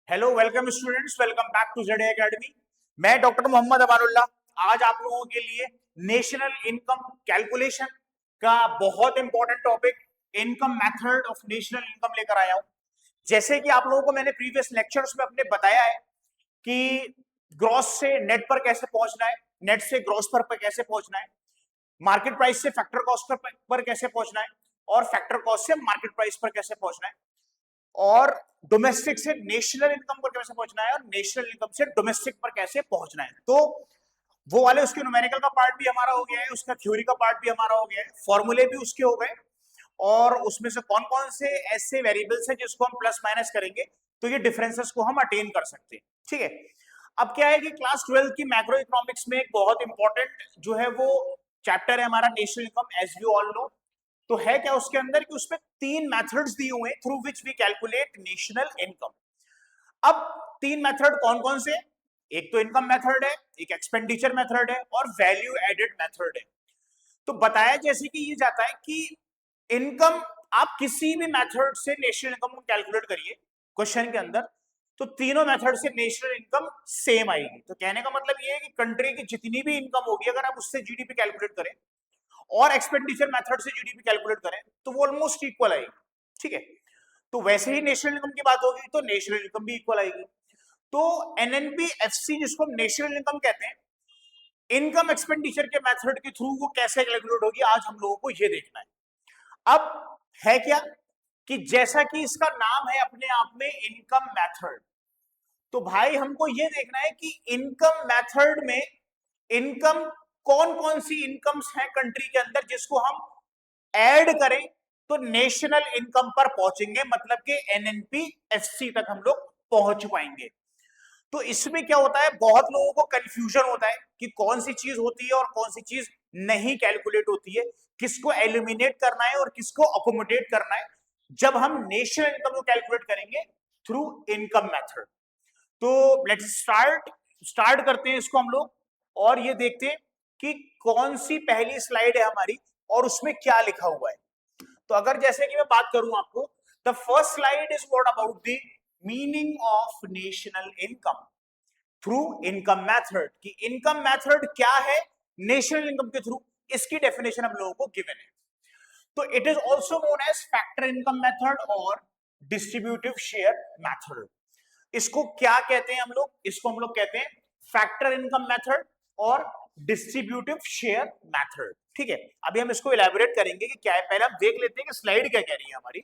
Hello welcome students, welcome back to जेडे academy. मैं doctor Mohammad Amanullah आज आप लोगों के लिए नेशनल इनकम कैलकुलेशन का बहुत important topic income method of national income लेकर आया हूं। जैसे कि आप लोगों को मैंने प्रीवियस लेक्चर्स में अपने बताया है कि ग्रॉस से नेट पर कैसे पहुंचना है, नेट से ग्रॉस पर कैसे पहुंचना है, मार्केट प्राइस से फैक्टर कॉस्ट पर कैसे पहुंचना है, और फैक्टर कॉस्ट से मार्केट प्राइस पर कैसे पहुंचना है, और डोमेस्टिक से नेशनल इनकम पर कैसे पहुंचना है, और नेशनल इनकम से डोमेस्टिक पर कैसे पहुंचना है। तो वो वाले उसके न्यूमेरिकल का पार्ट भी हमारा हो गया है, उसका थ्योरी का पार्ट भी हमारा हो गया है, फॉर्मूले भी उसके हो गए, और उसमें से कौन कौन से ऐसे वेरिएबल्स हैं जिसको हम प्लस माइनस करेंगे तो ये डिफरेंसेस को हम अटेन कर सकते हैं। ठीक है, अब क्या है कि क्लास 12 की मैक्रो इकोनॉमिक्स में एक बहुत इंपॉर्टेंट जो है वो चैप्टर है हमारा national income, as you all know. तो है क्या उसके अंदर कि उसमें तीन मेथड्स दिए हुए हैं through which we calculate national income. अब तीन मेथड कौन कौन से? एक तो इनकम मेथड है, एक एक्सपेंडिचर मेथड है, और वैल्यू एडेड मेथड है। तो बताया जैसे कि ये जाता है कि इनकम आप किसी भी मेथड से नेशनल इनकम को कैलकुलेट करिए क्वेश्चन के अंदर, तो तीनों मेथड से नेशनल इनकम सेम आएगी। तो कहने का मतलब ये है कि कंट्री की जितनी भी इनकम होगी अगर आप उससे जीडीपी कैलकुलेट करें और एक्सपेंडिचर मेथड से जीडीपी कैलकुलेट करें तो वो ऑलमोस्ट इक्वल आएगी। ठीक है, तो वैसे ही नेशनल इनकम की बात होगी तो नेशनल इनकम भी इक्वल आएगी। तो एनएनपी एफसी जिसको हम नेशनल इनकम कहते हैं, इनकम एक्सपेंडिचर के मेथड के थ्रू वो कैसे कैलकुलेट होगी आज हम लोगों को ये देखना है। अब है क्या कि जैसा कि इसका नाम है अपने आप में इनकम मेथड, तो भाई हमको ये देखना है कि इनकम मेथड में इनकम कौन कौन सी इनकम्स हैं कंट्री के अंदर जिसको हम ऐड करें तो नेशनल इनकम पर पहुंचेंगे, मतलब कि एनएनपी एफसी तक हम लोग पहुंच पाएंगे। तो इसमें क्या होता है, बहुत लोगों को कंफ्यूजन होता है कि कौन सी चीज होती है और कौन सी चीज नहीं कैलकुलेट होती है, किसको एलिमिनेट करना है और किसको अकोमोडेट करना है जब हम नेशनल इनकम को कैलकुलेट करेंगे थ्रू इनकम मेथड। तो लेट्स स्टार्ट करते हैं इसको हम लोग, और ये देखते हैं कि कौन सी पहली स्लाइड है हमारी और उसमें क्या लिखा हुआ है। तो अगर जैसे कि मैं बात करूं आपको, the first slide is what about the meaning of national income through income method, कि इनकम मेथड क्या है नेशनल इनकम के थ्रू, इसकी डेफिनेशन हम लोगों को गिवन है। तो it is also known age factor income method और डिस्ट्रीब्यूटिव शेयर मेथड। इसको क्या कहते हैं हम लोग? इसको हम लोग कहते हैं फैक्टर इनकम मेथड और डिस्ट्रीब्यूटिव शेयर मेथड। ठीक है, अभी हम इसको इलेबोरेट करेंगे कि क्या है। पहले हम देख लेते हैं कि स्लाइड क्या कह रही है हमारी।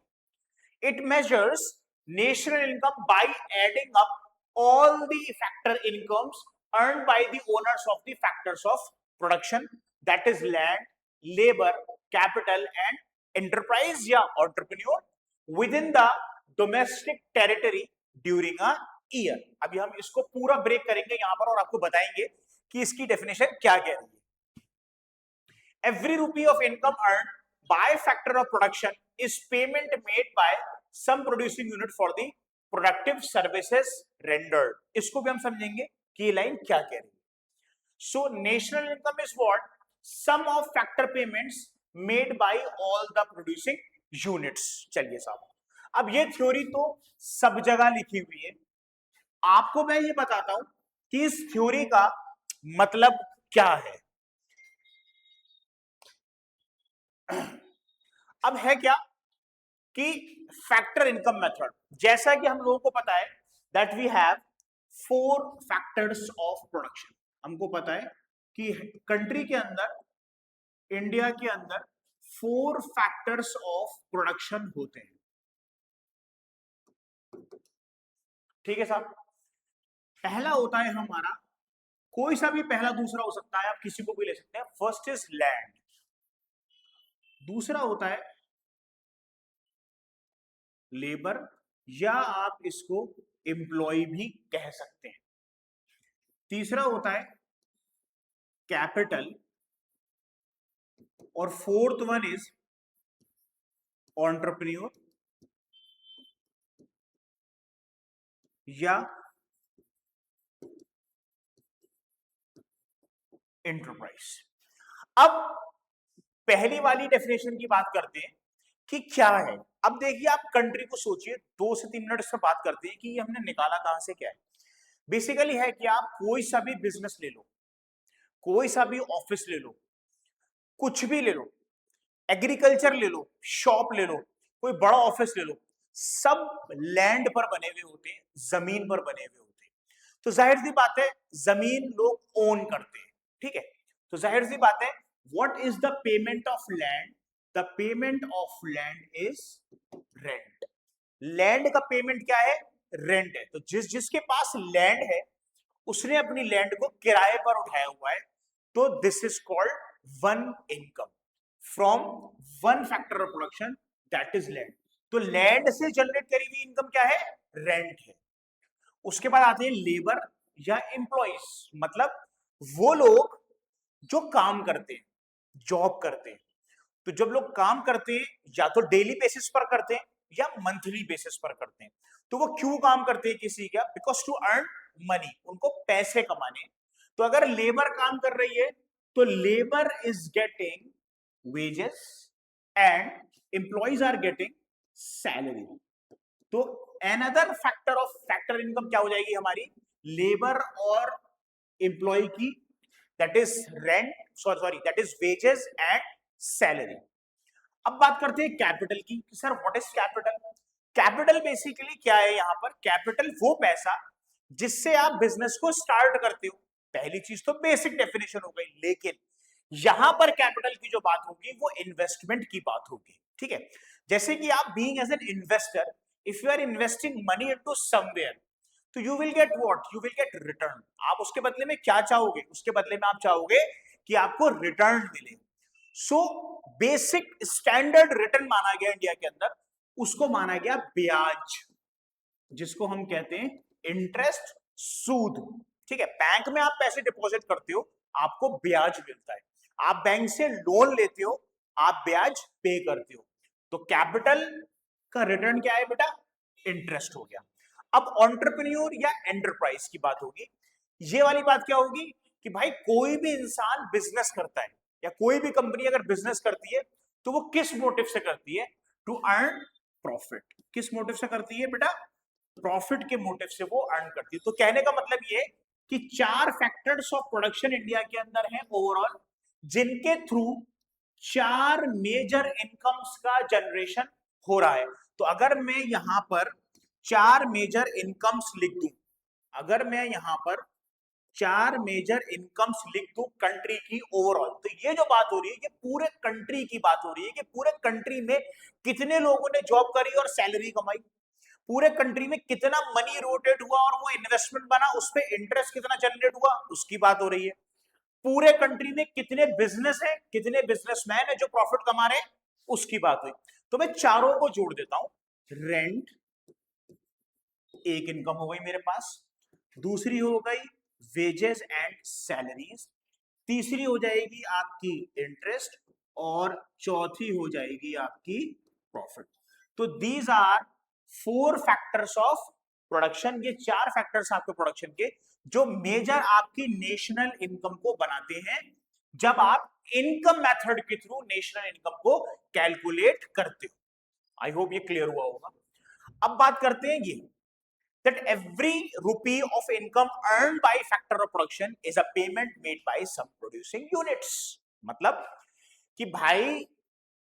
It measures national income by adding up all the factor incomes earned by the owners of the factors of production, that is land, labor, capital and enterprise या entrepreneur within the domestic territory during a year। अभी हम इसको पूरा break करेंगे यहां पर और आपको बताएंगे कि इसकी डेफिनेशन क्या कह रही है। Every rupee of income earned by factor of production is payment made by some producing unit for the productive services rendered. इसको भी हम समझेंगे कि ये लाइन क्या कह रही है। So national income is what sum of factor payments made by all the producing units. चलिए साहब, अब ये थ्योरी तो सब जगह लिखी हुई है, आपको मैं ये बताता हूं कि इस थ्योरी का मतलब क्या है। अब है क्या कि फैक्टर इनकम मेथड, जैसा कि हम लोगों को पता है that we have four factors of production. हमको पता है कि कंट्री के अंदर, इंडिया के अंदर फोर फैक्टर्स ऑफ प्रोडक्शन होते हैं। ठीक है साहब, पहला होता है हमारा, कोई सा भी पहला दूसरा हो सकता है, आप किसी को भी ले सकते हैं। फर्स्ट इज लैंड, दूसरा होता है लेबर या आप इसको एम्प्लॉय भी कह सकते हैं। तीसरा होता है कैपिटल, और फोर्थ वन इज एंटरप्रेन्योर या एंटरप्राइज। अब पहली वाली डेफिनेशन की बात करते हैं कि क्या है। अब देखिए आप कंट्री को सोचिए, 2 से 3 मिनट इस पर बात करते हैं कि ये हमने निकाला कहां से क्या है। बेसिकली है कि आप कोई सा भी बिजनेस ले लो, कोई सा भी ऑफिस ले लो, कुछ भी ले लो, एग्रीकल्चर ले लो, शॉप ले लो, कोई बड़ा ऑफिस ले लो, सब लैंड पर बने हुए होते हैं, जमीन पर बने हुए होते हैं। तो जाहिर सी बात है जमीन लोग ओन करते हैं, ठीक है। तो जाहिर सी बात है what is the payment of land, the payment of land is rent. Land का पेमेंट क्या है, रेंट है। तो जिसके पास लैंड है उसने अपनी लैंड को किराए पर उठाया हुआ है, तो this is called one income from one factor of production, that is land. तो लैंड से जनरेट करी हुई इनकम क्या है, रेंट है। उसके बाद आते हैं लेबर या एम्प्लॉइज, मतलब वो लोग जो काम करते हैं, जॉब करते हैं। तो जब लोग काम करते हैं या तो डेली बेसिस पर करते हैं या मंथली बेसिस पर करते हैं। तो वो क्यों काम करते हैं किसी का, बिकॉज टू अर्न मनी, उनको पैसे कमाने। तो अगर लेबर काम कर रही है तो labour is getting wages and employees are getting salary. तो another factor of factor income क्या हो जाएगी हमारी, लेबर और एम्प्लॉय की, that is rent, sorry that is wages and salary. अब बात करते हैं कैपिटल की, sir what is capital. Capital basically क्या है, यहां पर कैपिटल वो पैसा जिससे आप बिजनेस को स्टार्ट करते हो। पहली चीज तो बेसिक डेफिनेशन हो गई, लेकिन यहां पर कैपिटल की जो बात होगी वो इन्वेस्टमेंट की बात होगी, ठीक है। जैसे कि आप being as an investor, if you are investing money into somewhere, तो you will get what, you will get return. आप उसके बदले में क्या चाहोगे, उसके बदले में आप चाहोगे कि आपको रिटर्न मिले। सो बेसिक स्टैंडर्ड रिटर्न माना गया इंडिया के अंदर, उसको माना गया ब्याज, जिसको हम कहते हैं इंटरेस्ट, सूद, ठीक है। बैंक में आप पैसे डिपॉजिट करते हो, आपको ब्याज मिलता है। आप बैंक से लोन लेते हो, आप ब्याज पे करते हो। तो कैपिटल का रिटर्न क्या है बेटा, इंटरेस्ट हो गया। अब एंटरप्रेन्योर या एंटरप्राइज की बात होगी। ये वाली बात क्या होगी कि भाई कोई भी इंसान बिजनेस करता है या कोई भी कंपनी अगर बिजनेस करती है तो वो किस मोटिव से करती है, टू अर्न प्रॉफिट। किस मोटिव से करती है बेटा, प्रॉफिट के मोटिव से वो अर्न करती है। तो कहने का मतलब ये कि 4 फैक्टर्स ऑफ प्रोडक्शन इंडिया के अंदर है ओवरऑल, जिनके थ्रू 4 मेजर इनकम्स का जनरेशन हो रहा है। तो अगर मैं यहां पर 4 मेजर इनकम्स लिख दूं, अगर मैं यहां पर 4 मेजर इनकम्स लिख दूं कंट्री की ओवरऑल, तो ये जो बात हो रही है ये पूरे कंट्री की बात हो रही है कि पूरे कंट्री में कितने लोगों ने जॉब करी और सैलरी कमाई, पूरे कंट्री में कितना मनी रोटेट हुआ और वो इन्वेस्टमेंट बना, उस पर इंटरेस्ट कितना जनरेट हुआ, उसकी बात हो रही है। पूरे कंट्री में कितने बिजनेस है, कितने बिजनेसमैन है जो प्रॉफिट कमा रहे हैं, उसकी बात हुई। तो मैं चारों को जोड़ देता हूं। रेंट एक इनकम हो गई मेरे पास, दूसरी हो गई वेजेस एंड सैलरीज, तीसरी हो जाएगी आपकी इंटरेस्ट, और चौथी हो जाएगी आपकी प्रॉफिट। तो these are 4 factors of production. ये 4 फैक्टर्स आपके प्रोडक्शन के जो मेजर आपकी नेशनल इनकम को बनाते हैं, जब आप इनकम मेथड के थ्रू नेशनल इनकम को कैलकुलेट करते हो। आई होप ये क्लियर हुआ होगा। अब बात करते हैं ये that every rupee of income earned by factor of production is a payment made by some producing units। मतलब कि भाई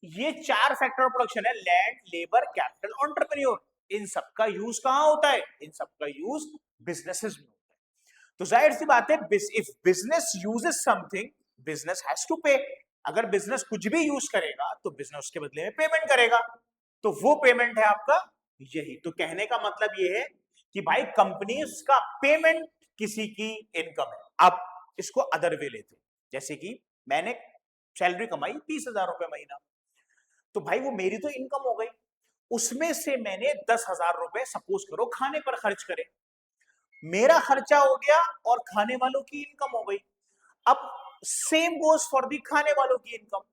ये 4 फैक्टर ऑफ प्रोडक्शन है, लैंड, लेबर, कैपिटल, एंटरप्रेन्योर, इन सबका यूज कहां होता है, इन सबका यूज बिजनेसेस में होता है। तो जाहिर सी बात है if business uses something, business has to pay. अगर बिजनेस कुछ भी यूज करेगा तो बिजनेस उसके बदले में पेमेंट करेगा, तो वो पेमेंट है आपका यही। तो कहने का मतलब ये है कि भाई कंपनीज का पेमेंट किसी की इनकम है। अब इसको अदर वे लेते हैं, जैसे कि मैंने सैलरी कमाई 20,000 रुपए महीना, तो भाई वो मेरी तो इनकम हो गई, उसमें से मैंने 10,000 रुपए सपोज करो खाने पर खर्च करे, मेरा खर्चा हो गया और खाने वालों की इनकम हो गई। अब सेम गोज फॉर दी खाने वालों की इनकम।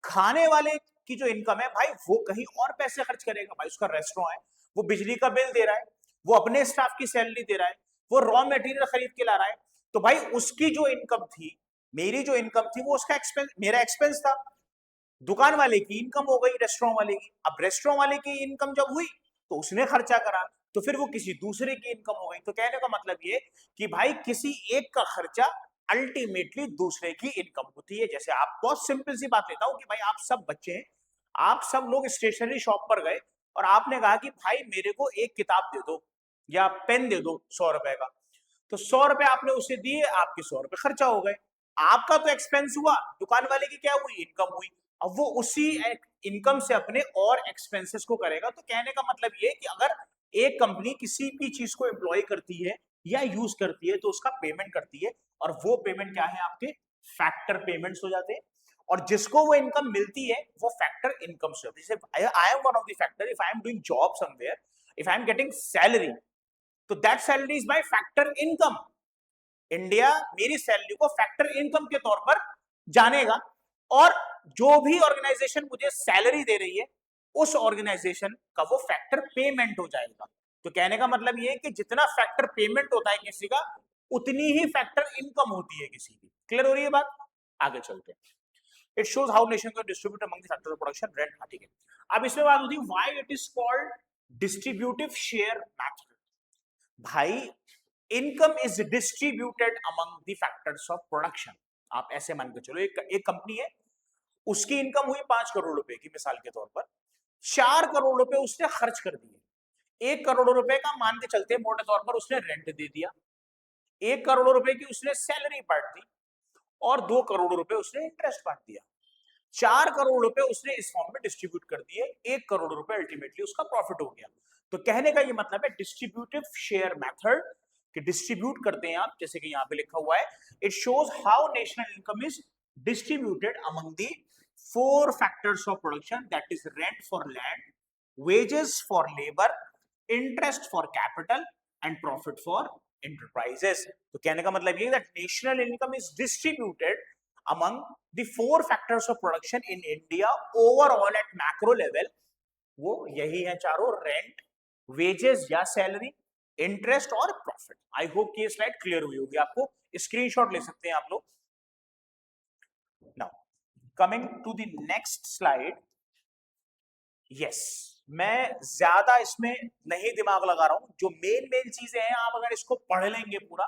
खाने वाले की जो इनकम है भाई वो कहीं और पैसे खर्च करेगा, भाई उसका रेस्टोरेंट है, वो बिजली का बिल दे रहा है, वो अपने स्टाफ की सैलरी दे रहा है, वो रॉ मटेरियल खरीद के ला रहा है। तो भाई उसकी जो इनकम थी, मेरी जो इनकम थी वो उसका एक्सपेंस, मेरा एक्सपेंस था। दुकान वाले की इनकम हो गई रेस्टोरेंट वाले की। अब रेस्टोरेंट वाले की इनकम जब हुई तो उसने खर्चा करा, तो फिर वो किसी दूसरे की इनकम हो गई। तो कहने का मतलब ये कि भाई किसी एक का खर्चा अल्टीमेटली दूसरे की इनकम होती है। जैसे आप, बहुत सिंपल सी बात लेता हूं कि भाई आप सब बच्चे हैं, आप सब लोग स्टेशनरी शॉप पर गए और आपने कहा कि भाई मेरे को एक किताब दे दो या पेन दे दो 100 रुपए का। तो 100 रुपए आपने उसे दिए, आपके 100 रुपए खर्चा हो गए, आपका तो एक्सपेंस हुआ, दुकान वाले की क्या हुई, इनकम हुई। अब वो उसी इनकम से अपने और एक्सपेंसेस को करेगा। तो कहने का मतलब ये कि अगर एक कंपनी किसी भी चीज को एम्प्लॉय करती है या यूज करती है तो उसका पेमेंट करती है, और वो पेमेंट क्या है, आपके फैक्टर पेमेंट्स हो जाते हैं। और जिसको वो इनकम मिलती है वो फैक्टर इनकम से होती है। जैसे I am one of the factor, if I am doing job somewhere, if I am getting salary, तो that salary is my factor income. India मेरी सैलरी को फैक्टर इनकम के तौर पर जानेगा, और जो भी ऑर्गेनाइजेशन मुझे सैलरी दे रही है उस ऑर्गेनाइजेशन का वो फैक्टर पेमेंट हो जाएगा। तो कहने का मतलब ये है कि जितना फैक्टर पेमेंट होता है किसी का, उतनी ही फैक्टर इनकम होती है किसी की। क्लियर हो रही है बात? आगे चलते हैं। इट शोज हाउ नेशन को distribute among the factors of production rent. ठीक है, अब इसमें बात होती है why it is called distributive share method. भाई income is distributed among the factors of production. आप ऐसे मान के चलो, एक कंपनी है, उसकी इनकम हुई 5 करोड़ रुपए की, मिसाल के तौर पर 4 करोड़ रुपए उसने खर्च कर दिए। 1 करोड़ रुपए का मान के चलते हैं मोटे तौर पर उसने रेंट दे दिया, 1 करोड़ रुपए की उसने सैलरी बांट दी, और 2 करोड़ रुपए उसने इंटरेस्ट बांट दिया। 4 करोड़ रुपए उसने इस फॉर्म में डिस्ट्रीब्यूट कर दिए, 1 करोड़ रुपए अल्टीमेटली उसका प्रॉफिट हो गया। तो कहने का ये मतलब है डिस्ट्रीब्यूटिव शेयर मेथड, कि डिस्ट्रीब्यूट करते हैं आप, जैसे कि यहां पे लिखा हुआ है, it shows how national income is distributed among the 4 factors of production, that is rent for land, wages for labor, interest for capital and profit for enterprises। तो कहने का मतलब ये that national income is distributed among the 4 factors of production in India overall at macro level। वो यही है चारों, rent, wages या सैलरी, इंटरेस्ट और प्रॉफिट। आई होप कि ये स्लाइड क्लियर हुई होगी आपको, स्क्रीनशॉट ले सकते हैं आप लोग। Now coming to the next slide. Yes, मैं ज्यादा इसमें नहीं दिमाग लगा रहा हूं, जो मेन मेन चीजें हैं आप अगर इसको पढ़ लेंगे पूरा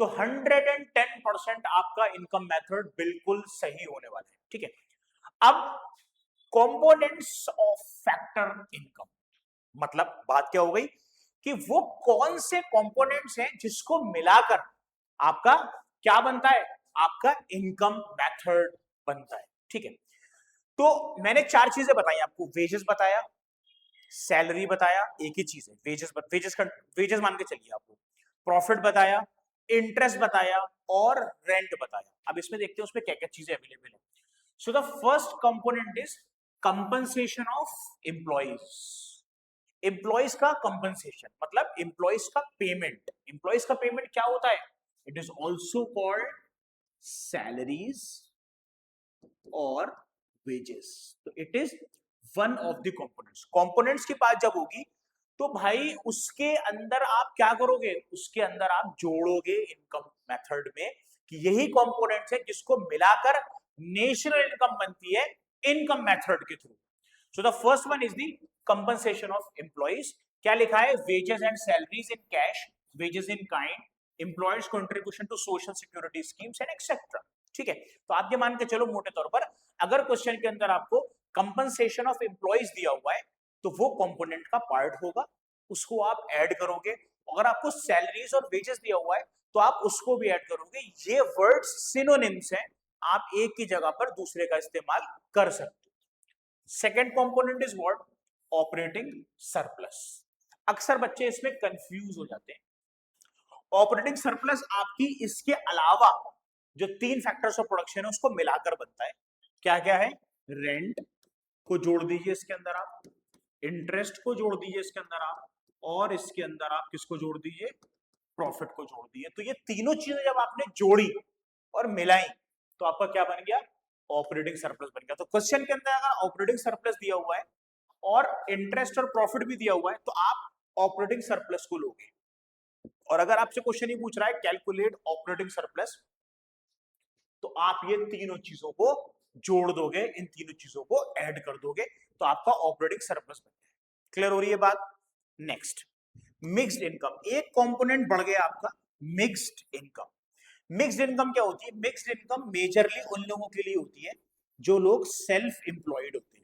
तो 110% आपका इनकम मेथड बिल्कुल सही होने वाला है। ठीक है, अब कंपोनेंट्स ऑफ फैक्टर इनकम, मतलब बात क्या हो गई कि वो कौन से कंपोनेंट्स हैं जिसको मिलाकर आपका क्या बनता है, आपका इनकम मेथड बनता है। ठीक है, तो मैंने 4 चीजें बताई आपको, वेजेस बताया, सैलरी बताया, एक ही चीज है, वेजेस मान के चलिए आपको, प्रॉफिट बताया, इंटरेस्ट बताया और रेंट बताया। अब इसमें देखते हैं उसमें क्या क्या चीजें अवेलेबल है। सो the first component is compensation of employees. Employees का कंपनसेशन मतलब एम्प्लॉइज का पेमेंट। एम्प्लॉइज का पेमेंट क्या होता है, it is also called salaries और वेजेस। तो it is one of the components. Components की बात जब होगी तो भाई उसके अंदर आप क्या करोगे, उसके अंदर आप जोड़ोगे इनकम मेथड में कि यही कंपोनेंट्स है जिसको मिलाकर नेशनल इनकम बनती है इनकम मेथड के थ्रू। So the first one is the compensation of employees. क्या लिखा है, wages and salaries in cash, wages in kind, employers contribution to social security schemes and etcetera. ठीक है, तो आप ये मान के चलो मोटे तौर पर, अगर क्वेश्चन के अंदर आपको कंपनसेशन ऑफ एम्प्लॉइज दिया हुआ है तो वो कंपोनेंट का पार्ट होगा, उसको आप ऐड करोगे। अगर आपको सैलरीज और वेजेस दिया हुआ है तो आप उसको भी ऐड करोगे। ये वर्ड्स सिनोनिम्स हैं, आप एक की जगह पर दूसरे का इस्तेमाल कर सकते हो। Second component is what, operating surplus. अक्सर बच्चे इसमें कंफ्यूज हो जाते हैं। ऑपरेटिंग सरप्लस आपकी इसके अलावा जो 3 फैक्टर्स ऑफ प्रोडक्शन है उसको मिलाकर बनता है। क्या क्या है, रेंट को जोड़ दीजिए इसके अंदर आप, इंटरेस्ट को जोड़ दीजिए इसके अंदर आप, और इसके अंदर आप किसको जोड़ दीजिए, प्रॉफिट को जोड़ दीजिए। तो ये तीनों चीजें जब आपने जोड़ी और मिलाई तो आपका क्या बन गया, ऑपरेटिंग सरप्लस बन गया। तो क्वेश्चन के अंदर अगर ऑपरेटिंग सरप्लस दिया हुआ है और इंटरेस्ट और प्रॉफिट भी दिया हुआ है तो आप ऑपरेटिंग सरप्लस को लोगे। और अगर आपसे क्वेश्चन ही पूछ रहा है कैलकुलेट ऑपरेटिंग सरप्लस, तो आप ये तीनों चीजों को जोड़ दोगे, इन तीनों चीजों को ऐड कर दोगे तो आपका ऑपरेटिंग सरप्लस बन जाएगा। क्लियर हो रही है बात? नेक्स्ट, मिक्स्ड इनकम, एक कंपोनेंट बढ़ गया आपका मिक्स्ड इनकम। मिक्स्ड इनकम क्या होती है? मिक्स्ड इनकम मेजरली उन लोगों के लिए होती है जो लोग सेल्फ एम्प्लॉयड होते हैं।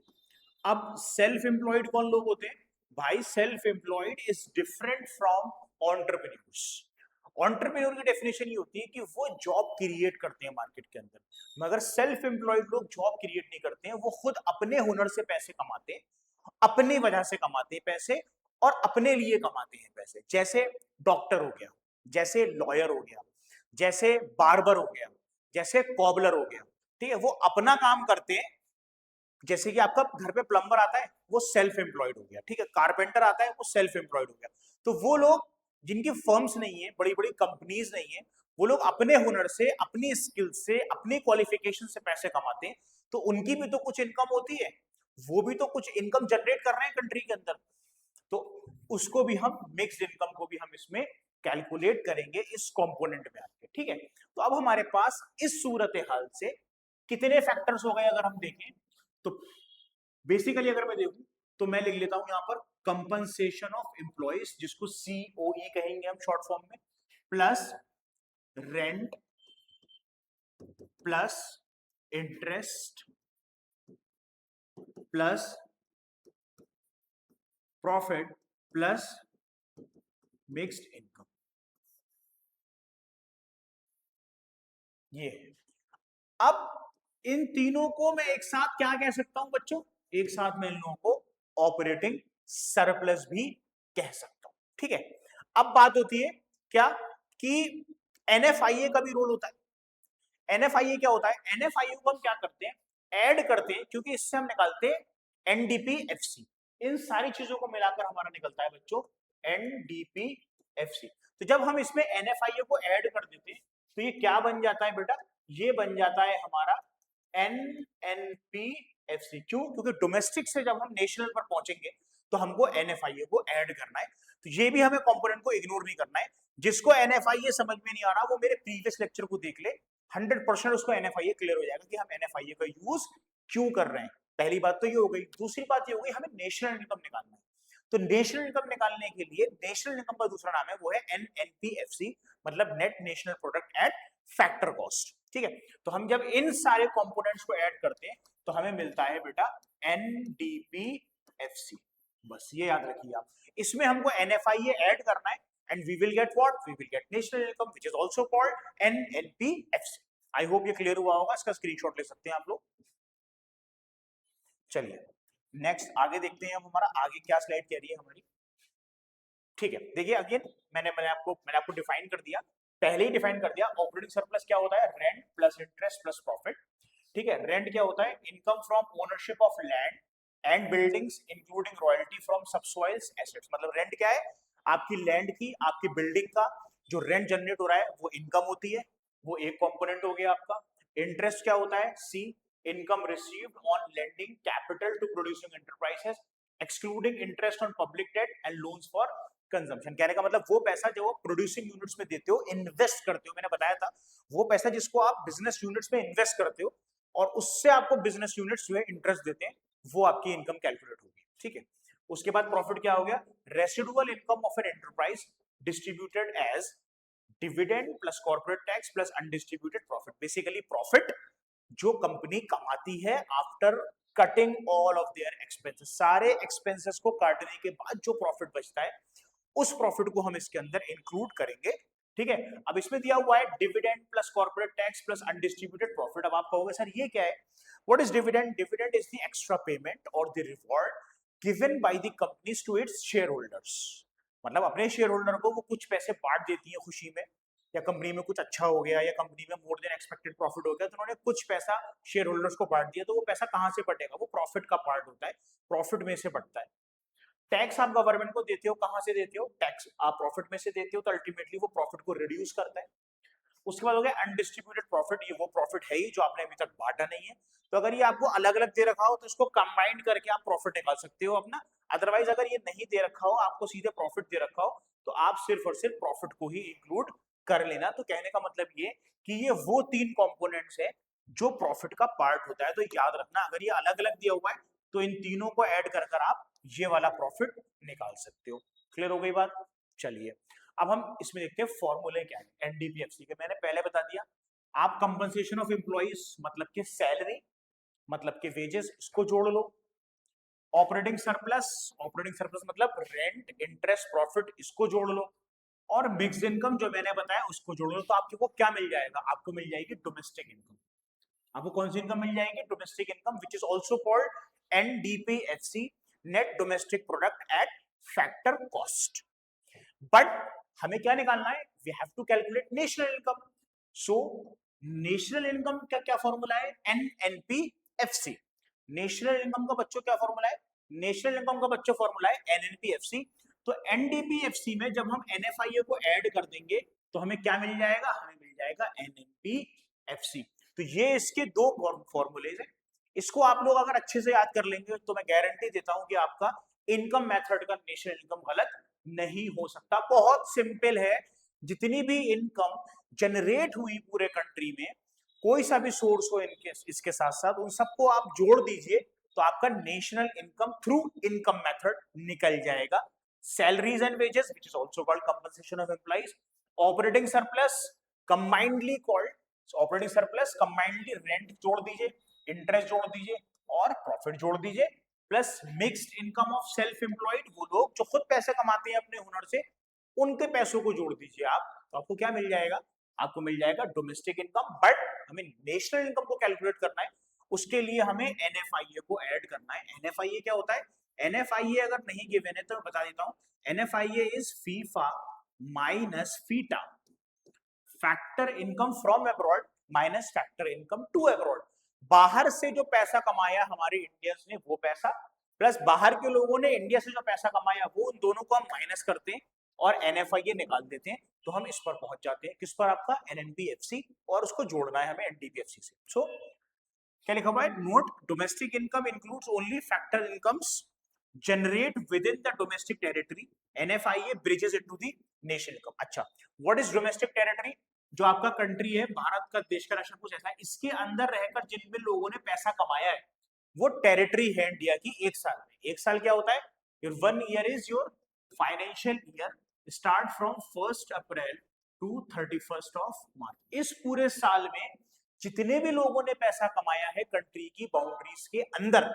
अब सेल्फ एम्प्लॉयड कौन लोग होते हैं भाई? Self employed is different from entrepreneurs. Entrepreneur की डेफिनेशन ये होती है कि वो जॉब क्रिएट करते हैं मार्केट के अंदर, मगर सेल्फ एम्प्लॉयड लोग जॉब क्रिएट नहीं करते हैं, वो खुद अपने हुनर से पैसे कमाते हैं, अपनी वजह से कमाते हैं पैसे और अपने लिए कमाते हैं पैसे। जैसे डॉक्टर हो गया, जैसे लॉयर हो गया, जैसे बार्बर हो गया, जैसे कॉबलर हो गया, ठीक है, वो अपना काम करते हैं। जैसे कि आपका घर पे प्लम्बर आता है, वो सेल्फ एम्प्लॉयड हो गया, ठीक है, कारपेंटर आता है, वो सेल्फ एम्प्लॉयड हो गया। तो वो लोग जिनकी फर्म्स नहीं है, बड़ी बड़ी कंपनीज नहीं है, वो लोग अपने हुनर से, अपनी स्किल से, अपनी क्वालिफिकेशन से पैसे कमाते हैं, तो उनकी भी तो कुछ इनकम होती है, वो भी तो कुछ इनकम जनरेट कर रहे हैं कंट्री के अंदर। तो उसको भी हम, मिक्स्ड इनकम को भी हम इसमें कैलकुलेट करेंगे इस कंपोनेंट में आके, ठीक है। तो अब हमारे पास इस सूरत हाल से कितने फैक्टर्स हो गए अगर हम देखें तो बेसिकली अगर मैं देखूं तो मैं लिख लेता हूं यहां पर कंपनसेशन ऑफ एम्प्लॉइज, जिसको सीओई कहेंगे हम शॉर्ट फॉर्म में, plus rent plus interest plus profit plus mixed income. ये अब इन तीनों को मैं एक साथ क्या कह सकता हूं बच्चों? एक साथ मैं इन लोगों को ऑपरेटिंग सरप्लस भी कह सकता हूं, ठीक है। अब बात होती है क्या कि एनएफआईए का भी रोल होता है। एनएफआईए क्या होता है? एनएफआईए को हम क्या करते हैं? ऐड करते हैं, क्योंकि इससे हम निकालते हैं एनडीपीएफसी। इन सारी चीजों को मिलाकर हमारा निकलता है बच्चों एनडीपीएफसी। तो जब हम इसमें एनएफआईए को ऐड कर देते हैं तो ये क्या बन जाता है बेटा? ये बन जाता है हमारा एनएनपीएफसी। क्यों? क्योंकि डोमेस्टिक से जब हम नेशनल पर पहुंचेंगे तो हमको एनएफआईए को ऐड करना है। तो ये भी हमें कंपोनेंट को इग्नोर नहीं करना है। जिसको एनएफआईए समझ में नहीं आ रहा वो मेरे प्रीवियस लेक्चर को देख ले, 100% उसको एनएफआईए क्लियर हो जाएगा कि हम एनएफआईए का यूज क्यों कर रहे हैं। पहली बात तो ये हो गई। दूसरी बात ये हो गई, हमें नेशनल इनकम निकालना है। तो नेशनल इनकम निकालने के लिए, नेशनल इनकम का दूसरा नाम है वो है एनएनपीएफसी, मतलब net national product at factor cost, ठीक है। तो हम जब इन सारे कंपोनेंट्स को ऐड करते हैं तो हमें मिलता है बेटा एनडीपीएफसी। बस ये याद रखिए आप, इसमें हमको एनएफआईए ऐड करना है and we will get what? We will get national income which is also called NNPFC. I hope ये क्लियर हुआ होगा, इसका स्क्रीनशॉट ले सकते हैं आप लोग। चलिए नेक्स्ट आगे देखते हैं, अब हमारा आगे क्या स्लाइड कह रही है हमारी, ठीक है। देखिए अगेन मैंने आपको डिफाइन कर दिया, पहले ही डिफाइन कर दिया। ऑपरेटिंग सरप्लस क्या होता है? Rent plus interest plus profit, ठीक है। रेंट क्या होता है? Income from ownership of land and buildings including royalty from subsoils assets. मतलब रेंट क्या है? आपकी लैंड की, आपकी बिल्डिंग का जो रेंट जनरेट हो रहा है वो इनकम होती है, वो एक कंपोनेंट हो गया आपका। इंटरेस्ट क्या होता है? See, income received on lending capital to producing enterprises excluding interest on public debt and loans for consumption. कहने का मतलब वो पैसा जो आप प्रोड्यूसिंग यूनिट्स में देते हो, इन्वेस्ट करते हो, मैंने बताया था वो पैसा जिसको आप बिजनेस यूनिट्स में इन्वेस्ट करते हो और उससे आपको बिजनेस यूनिट्स जो है इंटरेस्ट देते हैं, वो आपकी इनकम कैलकुलेट होगी, ठीक है। उसके बाद प्रॉफिट क्या हो गया? Residual income of an enterprise distributed as dividend plus corporate tax plus undistributed profit. Basically profit जो कंपनी कमाती है after cutting all of their expenses, सारे एक्सपेंसेस को काटने के बाद जो प्रॉफिट बचता है उस प्रॉफिट को हम इसके अंदर इंक्लूड करेंगे, ठीक है। अब इसमें दिया हुआ है dividend plus corporate tax plus undistributed profit. अब आप कहोगे सर ये क्या है? What is dividend? Dividend is the extra payment और the reward given by the companies to its shareholders. मतलब अपने शेयर होल्डर को वो कुछ पैसे बांट देती है खुशी में, या कंपनी में कुछ अच्छा हो गया या कंपनी में मोर देन एक्सपेक्टेड प्रॉफिट हो गया तो उन्होंने कुछ पैसा शेयर होल्डर्स को बांट दिया। तो वो पैसा कहां से बटेगा? वो प्रॉफिट का पार्ट होता है, प्रॉफिट में से बढ़ता है। टैक्स आप गवर्नमेंट को देते हो, कहां से देते हो? टैक्स आप प्रॉफिट में से देते हो, तो अल्टीमेटली वो प्रॉफिट को रिड्यूस करता है। उसके बाद हो गया अनडिस्ट्रीब्यूटेड प्रॉफिट, ये वो प्रॉफिट है ही जो आपने अभी तक बांटा नहीं है। तो अगर ये आपको अलग अलग दे रखा हो तो इसको कंबाइंड करके आप प्रॉफिट निकाल सकते हो अपना। अदरवाइज अगर ये नहीं दे रखा हो, आपको सीधे प्रॉफिट दे रखा हो, तो आप सिर्फ और सिर्फ प्रॉफिट को ही इंक्लूड कर लेना। तो कहने का मतलब ये कि ये वो तीन कंपोनेंट्स है जो प्रॉफिट का पार्ट होता है। तो याद रखना, अगर ये अलग अलग दिया हुआ है तो इन तीनों को ऐड कर कर आप ये वाला प्रॉफिट निकाल सकते हो। क्लियर हो गई बात? चलिए अब हम इसमें देखते हैं फॉर्मूले क्या है एनडीपीएफसी के। मैंने पहले बता दिया, आप कंपनसेशन ऑफ एम्प्लॉइज मतलब कि सैलरी मतलब कि वेजेस, इसको जोड़ लो। ऑपरेटिंग सरप्लस मतलब रेंट इंटरेस्ट प्रॉफिट, इसको जोड़ लो। और मिक्स्ड इनकम जो मैंने बताया उसको जोड़ लो। तो आपको क्या मिल जाएगा? आपको मिल जाएगी डोमेस्टिक इनकम। आपको कौन सी इनकम मिल जाएगी? Domestic income, which is also called NDPFC, net domestic product at factor cost. But हमें क्या निकालना है? We have to calculate national income. So national income का क्या फॉर्मूला है? एनएनपीएफसी। नेशनल इनकम का बच्चों क्या फॉर्मूला है? नेशनल इनकम का बच्चों फॉर्मूला है एनएनपीएफसी। तो एनडीपीएफसी में जब हम एनएफआईए को ऐड कर देंगे तो हमें क्या मिल जाएगा? हमें मिल जाएगा एनएनपीएफसी। तो ये इसके दो फॉर्मूलेज है। इसको आप लोग अगर अच्छे से याद कर लेंगे तो मैं गारंटी देता हूं कि आपका इनकम मेथड का नेशनल इनकम गलत नहीं हो सकता। बहुत सिंपल है। जितनी भी इनकम जनरेट हुई पूरे कंट्री में, कोई सा भी सोर्स हो इनके इसके साथ साथ, उन सबको आप जोड़ दीजिए तो आपका national income through income method निकल जाएगा। Salaries and wages which is also called compensation of employees. Operating surplus combinedly called operating surplus, combinedly rent जोड़ दीजिए, इंटरेस्ट जोड़ दीजिए और प्रॉफिट जोड़ दीजिए, plus mixed income of self employed, वो लोग जो खुद पैसे कमाते हैं अपने हुनर से, उनके पैसों को जोड़ दीजिए आप। तो आपको क्या मिल जाएगा? आपको मिल जाएगा डोमेस्टिक इनकम। बट हमें नेशनल इनकम को कैलकुलेट करना है, उसके लिए हमें एनएफआईए को ऐड करना है। एनएफआईए क्या होता है? एनएफआईए अगर नहीं गिवन है तो मैं बता देता हूं। NFIA is FIFA minus FITA, factor income from abroad minus factor income to abroad. बाहर से जो पैसा कमाया हमारे इंडियंस ने वो पैसा, प्लस बाहर के लोगों ने इंडिया से जो पैसा कमाया वो, उन दोनों को हम माइनस करते हैं और एनएफआईए निकाल देते हैं। तो हम इस पर पहुंच जाते हैं, किस पर? आपका एनएनपीएफसी, और उसको जोड़ना है हमें एनडीपीएफसी से। सो क्या लिखा हुआ है? Note, domestic income includes only factor incomes generate within the domestic territory, NFIA bridges it to the national income. अच्छा, व्हाट इज डोमेस्टिक टेरिटरी? जो आपका कंट्री है, भारत का देश का राशन कुछ ऐसा है, इसके अंदर रहकर जिन भी लोगों ने पैसा कमाया है वो टेरिटरी है इंडिया की एक साल में। एक साल क्या होता है? Your 1 year is your financial year, start from 1 April to 31 March. इस पूरे साल में जितने भी लोगों ने पैसा कमाया है कंट्री की बाउंड्रीज के अंदर,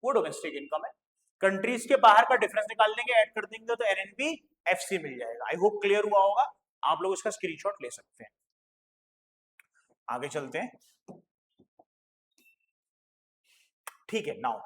वो डोमेस्टिक इनकम है। कंट्रीज के बाहर का डिफरेंस निकाल देंगे, ऐड कर देंगे तो एनएनपीएफसी मिल जाएगा। आई होप क्लियर हुआ होगा। आप लोग इसका स्क्रीनशॉट ले सकते हैं। आगे चलते हैं। ठीक है, नाउ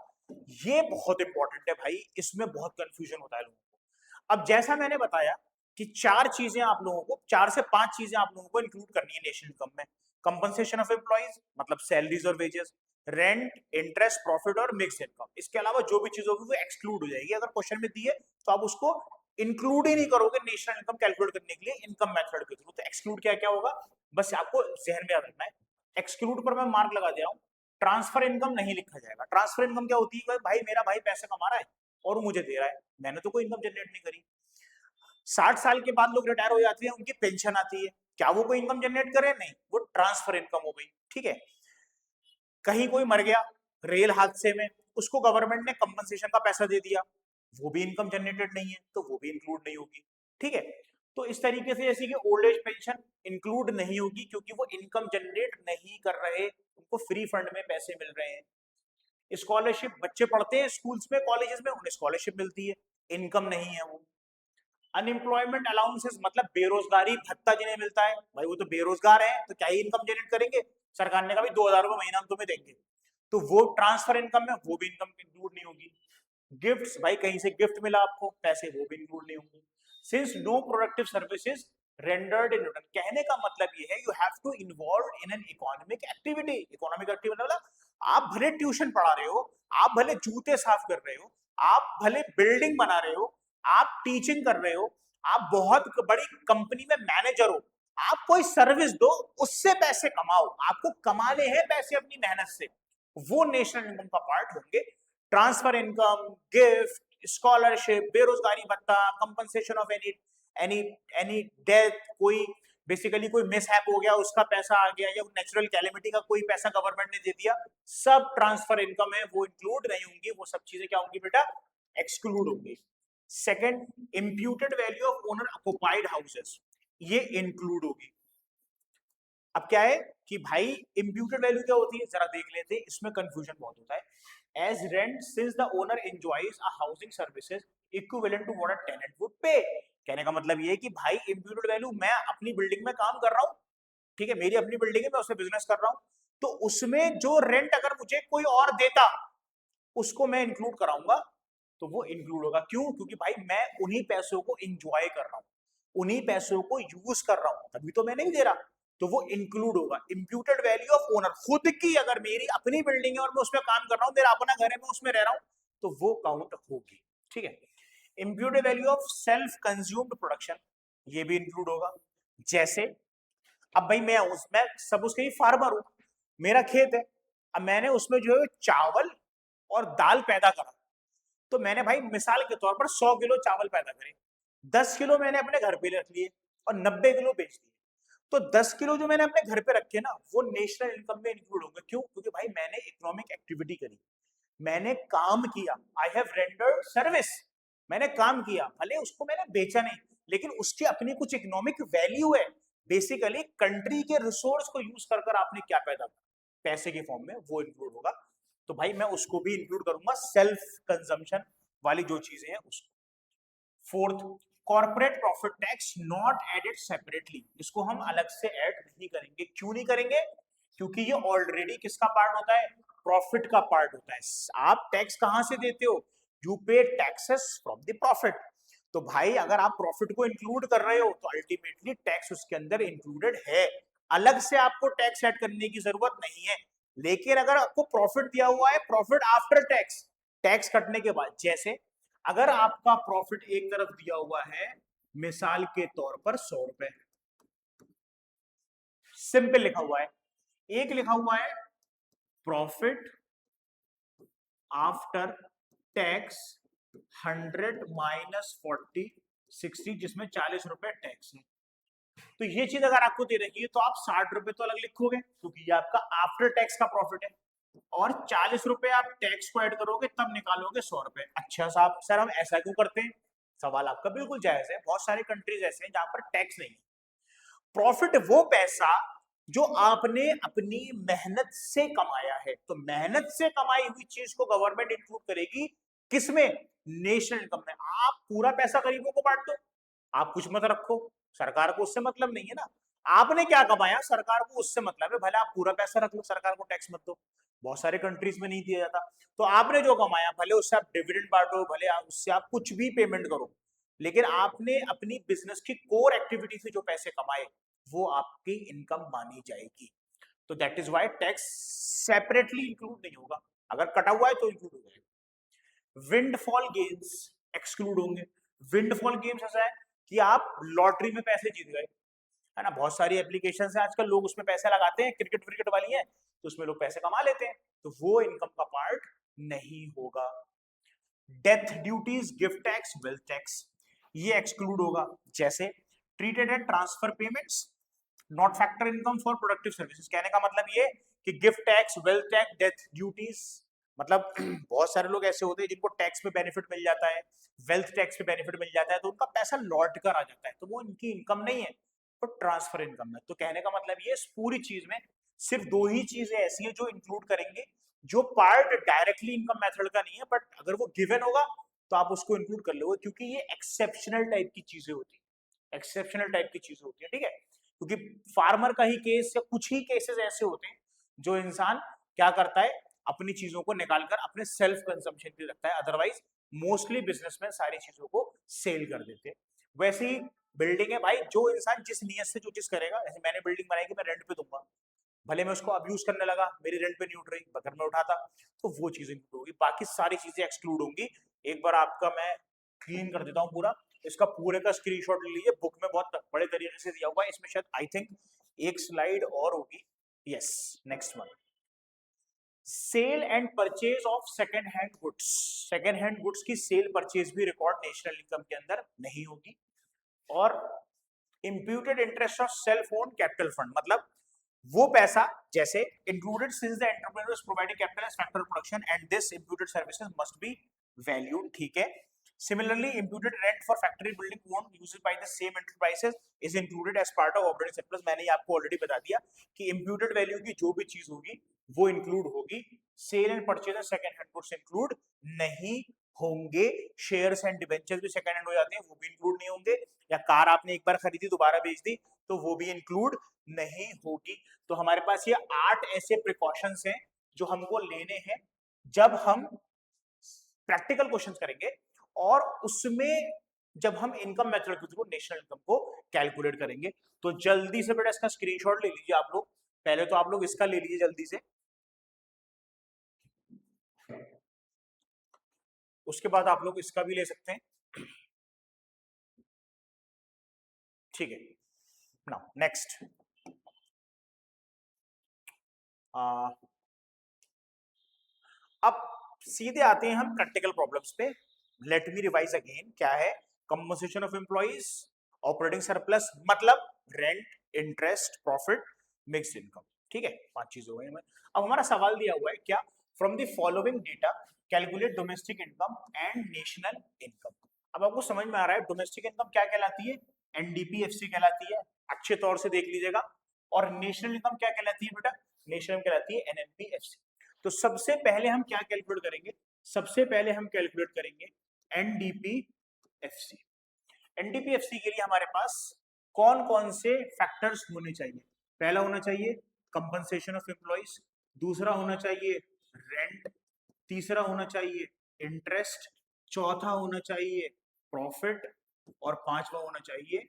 ये बहुत इंपॉर्टेंट है भाई, इसमें बहुत कंफ्यूजन होता है लोगों को। अब जैसा मैंने बताया कि चार चीजें आप लोगों को, 4 से 5 चीजें आप लोगों को इंक्लूड करनी है नेशनल इनकम में। कंपनसेशन ऑफ एम्प्लॉइज मतलब सैलरीज और वेजेस, रेंट, इंटरेस्ट, प्रॉफिट और मिक्स इनकम। इसके अलावा जो भी चीज होगी वो एक्सक्लूड हो जाएगी। अगर क्वेश्चन में दी है तो आप उसको इंक्लूड ही नहीं करोगे नेशनल इनकम कैलकुलेट करने के लिए इनकम मेथड के थ्रू। तो एक्सक्लूड क्या क्या होगा, बस आपको जहन में याद रखना है। एक्सक्लूड पर मैं मार्क लगा दिया हूं। ट्रांसफर इनकम नहीं लिखा जाएगा। ट्रांसफर इनकम क्या होती है? भाई मेरा भाई पैसे कमा रहा है और मुझे दे रहा है, मैंने तो कोई इनकम जनरेट नहीं करी। 60 साल के बाद लोग रिटायर हो जाते हैं, उनकी पेंशन आती है, क्या वो कोई इनकम जनरेट करे? नहीं, वो ट्रांसफर इनकम हो गई। ठीक है, कहीं कोई मर गया रेल हादसे में, उसको गवर्नमेंट ने कंपनसेशन का पैसा दे दिया, वो भी इनकम जनरेटेड नहीं है, तो वो भी इंक्लूड नहीं होगी। ठीक है, तो इस तरीके से जैसे कि ओल्ड एज पेंशन इंक्लूड नहीं होगी क्योंकि वो इनकम जनरेट नहीं कर रहे, उनको फ्री फंड में पैसे मिल रहे हैं। स्कॉलरशिप, बच्चे पढ़ते हैं स्कूल्स में कॉलेजेस में, उन्हें स्कॉलरशिप मिलती है, इनकम नहीं है वो। अनएम्प्लॉयमेंट अलाउंसेस मतलब बेरोजगारी भत्ता जिन्हें मिलता है, भाई वो तो बेरोजगार है तो क्या ही इनकम जनरेट करेंगे? सरकार ने कहा 2,000 रुपए महीना हम तुम्हें देंगे, तो वो ट्रांसफर इनकम में वो भी इनकम इंक्लूड नहीं होगी। गिफ्ट्स, भाई कहीं से गिफ्ट मिला आपको पैसे, वो भी इंक्लूड नहीं होंगे। Since no productive services rendered in return, कहने का मतलब ये है you have to involve in an economic activity. Economic activity मतलब आप भले ट्यूशन पढ़ा रहे हो, आप भले जूते साफ कर रहे हो, आप भले बिल्डिंग बना रहे हो, आप टीचिंग कर रहे हो, आप बहुत बड़ी कंपनी में मैनेजर हो, आप कोई सर्विस दो, उससे पैसे कमाओ, आपको कमाने हैं पैसे अपनी मेहनत से, वो नेशनल इनकम का पार्ट होंगे। ट्रांसफर इनकम, गिफ्ट, स्कॉलरशिप, बेरोजगारी भत्ता, compensation of any any any death, कोई बेसिकली कोई मिसहैप हो गया उसका पैसा आ गया, या नेचुरल कैलेमिटी का कोई पैसा गवर्नमेंट ने दे दिया, सब ट्रांसफर इनकम है वो इंक्लूड नहीं होंगी, वो सब चीजें क्या होंगी बेटा, एक्सक्लूड होंगी। Second, imputed value of owner occupied houses, ये इंक्लूड होगी। अब क्या है कि भाई इंप्यूटेड वैल्यू क्या होती है जरा देख लेते हैं, इसमें कंफ्यूजन बहुत होता है। As rent since the owner enjoys a housing services equivalent to what a tenant would pay. कहने का मतलब ये है कि भाई इंप्यूटेड वैल्यू, मैं अपनी बिल्डिंग में काम कर रहा हूँ, ठीक है, मेरी अपनी बिल्डिंग है, मैं उसमें बिजनेस कर रहा हूँ, तो उसमें जो रेंट अगर मुझे कोई और देता उसको मैं इंक्लूड कराऊंगा, तो वो इंक्लूड होगा। क्यों? क्योंकि भाई मैं उन्हीं पैसों को इंजॉय कर रहा हूं, उन्हीं पैसों को यूज कर रहा हूं, तभी तो मैं नहीं दे रहा, तो वो इंक्लूड होगा। इंप्यूटेड वैल्यू ऑफ ओनर, खुद की अगर मेरी अपनी बिल्डिंग है और मैं उसमें काम कर रहा हूं, मेरा अपना घर है, मैं उसमें रह रहा हूं, तो वो काउंट होगी, ठीक है। Imputed value of self consumed production, ये भी इंक्लूड होगा। जैसे अब भाई मैं सब उसके ही फार्मर हूं, मेरा खेत है, अब मैंने उसमें जो है चावल और दाल पैदा करा, तो मैंने भाई मिसाल के तौर पर 100 किलो चावल पैदा करे, 10 किलो मैंने अपने घर पे रख लिए और 90 किलो बेच दिए, तो 10 किलो जो मैंने अपने घर पे रखे ना, वो नेशनल इनकम में इंक्लूड होंगे। क्यों? क्योंकि भाई मैंने इकोनॉमिक एक्टिविटी करी, मैंने काम किया, आई हैव रेंडर्ड सर्विस, मैंने काम किया, भले उसको मैंने बेचा नहीं, लेकिन उसकी अपनी कुछ इकोनॉमिक वैल्यू है। बेसिकली कंट्री के रिसोर्स को यूज कर कर आपने क्या पैदा किया पैसे के फॉर्म में, वो इंक्लूड होगा। तो भाई मैं उसको भी इंक्लूड करूंगा, सेल्फ कंजम्पशन वाली जो चीजें हैं उसको। Fourth, corporate profit tax not added separately, इसको हम अलग से ऐड नहीं करेंगे। क्यों नहीं करेंगे? क्योंकि ये ऑलरेडी किसका पार्ट होता है, प्रॉफिट का पार्ट होता है। आप टैक्स कहां से देते हो, यू पे टैक्सेस फ्रॉम द प्रॉफिट, तो भाई अगर आप प्रॉफिट को इंक्लूड कर रहे हो तो अल्टीमेटली टैक्स उसके अंदर इंक्लूडेड है, अलग से आपको टैक्स ऐड करने की जरूरत नहीं है। लेकिन अगर आपको प्रॉफिट दिया हुआ है, प्रॉफिट आफ्टर टैक्स, टैक्स कटने के बाद, जैसे अगर आपका प्रॉफिट एक तरफ दिया हुआ है मिसाल के तौर पर 100 रुपए, सिंपल लिखा हुआ है, एक लिखा हुआ है प्रॉफिट आफ्टर टैक्स 100 - 40 - 60, जिसमें 40 रुपए टैक्स है। तो ये चीज अगर आपको दे रखी है तो आप 60 रुपए तो अलग लिखोगे क्योंकि ये आपका आफ्टर टैक्स का प्रॉफिट है, और 40 रुपए आप टैक्स को ऐड करोगे तब निकालोगे 100 रुपए। अच्छा साहब, सर हम ऐसा क्यों करते हैं? सवाल आपका बिल्कुल जायज है, बहुत सारे कंट्रीज ऐसे हैं जहां पर टैक्स नहीं है। प्रॉफिट वो पैसा जो आपने अपनी मेहनत से कमाया है, तो मेहनत से कमाई हुई चीज को गवर्नमेंट इंक्लूड करेगी किसमें, नेशनल इनकम में। आप पूरा पैसा गरीबों को बांट दो, आप कुछ मत रखो, सरकार को उससे मतलब नहीं है ना, आपने क्या कमाया सरकार को उससे मतलब है, भले आप पूरा पैसा रख लो, सरकार को टैक्स मत दो, बहुत सारे कंट्रीज में नहीं दिया जाता। तो आपने जो कमाया भले उससे आप डिविडेंड बांटो, भले उससे आप कुछ भी पेमेंट करो, लेकिन आपने अपनी बिजनेस की कोर एक्टिविटी से जो पैसे कमाए वो आपकी इनकम मानी जाएगी। तो that is why tax separately include नहीं होगा, अगर कटा हुआ है तो इंक्लूड हो जाएगा। विंडफॉल गेम्स एक्सक्लूड होंगे। विंडफॉल गेम्स ऐसा है कि आप लॉटरी में पैसे जीत गए, है ना, बहुत सारी एप्लीकेशन है आजकल, लोग उसमें पैसे लगाते हैं, क्रिकेट क्रिकेट वाली है, तो उसमें लोग पैसे कमा लेते हैं, तो वो इनकम का पार्ट नहीं होगा। Death duties, gift tax, wealth tax, ये एक्सक्लूड होगा। जैसे treated at transfer payments not factor income for productive services, कहने का मतलब ये कि gift tax, wealth tax, death duties, मतलब बहुत सारे लोग ऐसे होते हैं जिनको टैक्स पे बेनिफिट मिल जाता है, वेल्थ टैक्स पे बेनिफिट मिल जाता है, तो उनका पैसा लौट कर आ जाता है, तो वो इनकी इनकम नहीं है, तो ट्रांसफर इनकम है। तो कहने का मतलब ये इस पूरी चीज में सिर्फ दो ही चीजें ऐसी हैं जो इंक्लूड करेंगे, जो पार्ट डायरेक्टली इनकम मेथड का नहीं है, बट अगर वो गिवन होगा तो आप उसको इंक्लूड कर लोगे, क्योंकि ये एक्सेप्शनल टाइप की चीजें होती है, एक्सेप्शनल टाइप की चीजें होती है, ठीक है। क्योंकि फार्मर का ही केस या कुछ ही केसेस ऐसे होते हैं जो इंसान क्या करता है, अपनी चीजों को निकालकर अपने सेल्फ कंजम्पशन के लिए रखता है, अदरवाइज मोस्टली बिजनेसमैन सारी चीजों को सेल कर देते हैं। वैसे ही बिल्डिंग है भाई, जो इंसान जिस नियत से जो चीज करेगा, जैसे मैंने बिल्डिंग बनाई कि मैं रेंट पे दूंगा, भले मैं उसको अब्यूज करने लगा, मेरी रेंट पे नहीं उठ रही, बगर में उठाता, तो वो चीज इंक्लूड होगी, बाकी सारी चीजें एक्सक्लूड होंगी। एक बार आपका मैं क्लीन कर देता हूँ पूरा, इसका पूरे का स्क्रीनशॉट ले लीजिए, बुक में बहुत बड़े तरीके से दिया हुआ है, इसमें शायद आई थिंक एक स्लाइड और होगी, yes, next one, sale and purchase of second hand goods. Second hand goods की सेल परचेज भी रिकॉर्ड नेशनल इनकम के अंदर नहीं होगी। और imputed interest of self own capital fund, मतलब वो पैसा जैसे included since the entrepreneur is providing capital as factor of production and this imputed services must be valued, ठीक है। Similarly, imputed rent for factory building owned used by the same enterprises is included as part of operating surplus। मैंने आपको already बता दिया कि imputed value की जो भी चीज होगी वो इंक्लूड होगी, sale and purchase second hand goods include नहीं होंगे। शेयर्स एंड डिबेंचर्स भी सेकंड हैंड हो जाते हैं, वो भी इंक्लूड नहीं होंगे। या कार आपने एक बार खरीदी दोबारा बेच दी तो वो भी इंक्लूड नहीं होगी। तो हमारे पास ये 8 ऐसे प्रिकॉशंस हैं जो हमको लेने हैं जब हम प्रैक्टिकल क्वेश्चंस करेंगे और उसमें जब हम इनकम मेथड के थ्रू नेशनल इनकम को कैलकुलेट करेंगे। तो जल्दी से बेटा इसका स्क्रीनशॉट ले लीजिए आप लोग। पहले तो आप लोग इसका ले लीजिए जल्दी से, उसके बाद आप लोग इसका भी ले सकते हैं, ठीक है। नाउ नेक्स्ट, अब सीधे आते हैं हम प्रैक्टिकल प्रॉब्लम्स पे। लेट मी रिवाइज अगेन, क्या है compensation of employees, operating surplus मतलब rent, interest, profit, mixed income, ठीक है। 5 चीजें हो गई। अब हमारा सवाल दिया हुआ है क्या, from the following data calculate domestic income and national income. अब आपको समझ में आ रहा है डोमेस्टिक इनकम क्या कहलाती है, एनडीपीएफसी कहलाती है, अच्छे तौर से देख लीजिएगा। और नेशनल इनकम क्या कहलाती है बेटा, नेशनल कहलाती है एनएनपीएफसी। तो सबसे पहले हम क्या कैलकुलेट करेंगे, सबसे पहले हम कैलकुलेट करेंगे एनडीपीएफसी। एनडीपीएफसी के लिए हमारे पास कौन कौन से फैक्टर्स होने चाहिए, पहला होना चाहिए कंपनसेशन ऑफ एम्प्लॉइज, दूसरा होना चाहिए रेंट, तीसरा होना चाहिए इंटरेस्ट, चौथा होना चाहिए प्रॉफिट और पांचवा होना चाहिए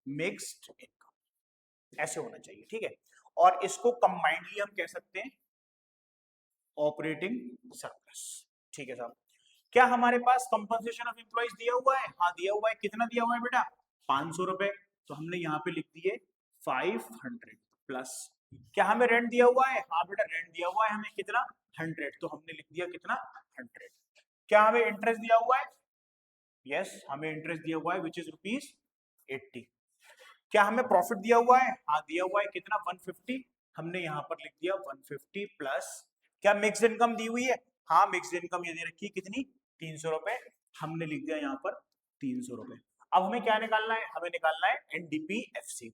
मिक्स्ड इनकम। ऐसे होना चाहिए, ठीक है। और इसको कंबाइंडली हम कह सकते हैं ऑपरेटिंग सरप्लस, ठीक है साहब। क्या हमारे पास कंपनसेशन ऑफ एम्प्लॉइज दिया हुआ है, हाँ दिया हुआ है। कितना दिया हुआ है बेटा, 500 रुपए। तो हमने यहाँ पे लिख दिए 500 प्लस। क्या हमें रेंट दिया हुआ है, हाँ बेटा रेंट दिया हुआ है हमें, कितना 100, तो हमने लिख दिया कितना 100। क्या हमें इंटरेस्ट दिया हुआ है, यस हमें इंटरेस्ट दिया हुआ है विच इज ₹80। क्या हमें प्रॉफिट दिया हुआ है, हाँ दिया हुआ है कितना 150, हमने यहाँ पर लिख दिया 150 प्लस। क्या मिक्स्ड इनकम दी हुई है, हाँ मिक्स्ड इनकम ये दे रखी है कितनी 300 रुपए, हमने लिख दिया यहाँ पर 300 रुपए। अब हमें क्या निकालना है, हमें निकालना है एनडीपीएफसी।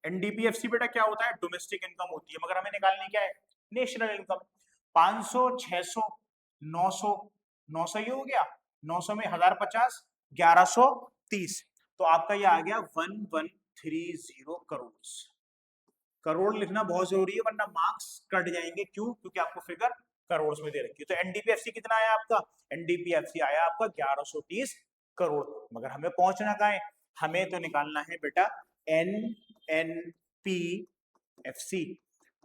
एनडीपीएफसी बेटा क्या होता है, डोमेस्टिक इनकम होती है, मगर हमें निकालनी क्या है नेशनल इनकम। 500, 600, 900, 900 ये हो गया, 900 में 1050, 1130, तो आपका ये आ गया 1130 करोड़। करोड़ लिखना बहुत जरूरी है वरना मार्क्स कट जाएंगे, क्यों, क्योंकि आपको फिगर करोड़ में दे रखी है। तो एनडीपीएफसी कितना आया आपका, एनडीपीएफसी आया आपका 1130 करोड़। मगर हमें पहुंचना कहाँ है, हमें तो निकालना है बेटा एनएनपीएफसी,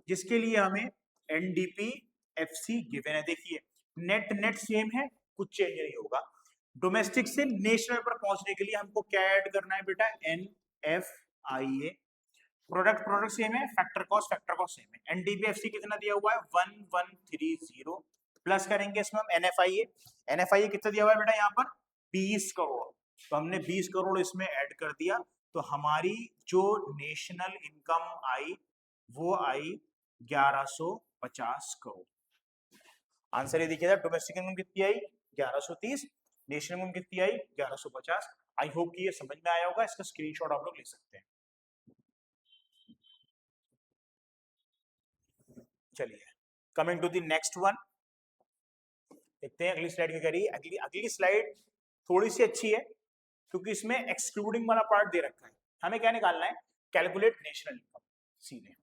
जिसके लिए हमें एनडीपीएफसी गिवन है। देखिए नेट नेट सेम है, कुछ चेंज नहीं होगा। डोमेस्टिक से नेशनल पर पहुंचने के लिए हमको क्या ऐड करना है बेटा, एनएफआईए। प्रोडक्ट प्रोडक्ट सेम है, फैक्टर कॉस्ट सेम है। एनडीबीएफसी कितना दिया हुआ है 1130 प्लस करेंगे इसमें हम एनएफआईए। एनएफआईए कितना दिया हुआ है बेटा यहाँ पर 20 करोड़, तो हमने 20 करोड़ इसमें ऐड कर दिया। तो हमारी जो नेशनल इनकम आई वो आई 1150 करोड़। आंसर ये देखिए डोमेस्टिक इनकम कितनी आई 1130, नेशनल इनकम कितनी आई 1150। आई होप कि ये समझ में आया होगा, इसका स्क्रीनशॉट आप लोग ले सकते हैं। चलिए coming to the next one, देखते हैं अगली स्लाइड क्या कह रही है। अगली स्लाइड थोड़ी सी अच्छी है क्योंकि इसमें एक्सक्लूडिंग वाला पार्ट दे रखा है। हमें क्या निकालना है, कैलकुलेट नेशनल इनकम, सीधे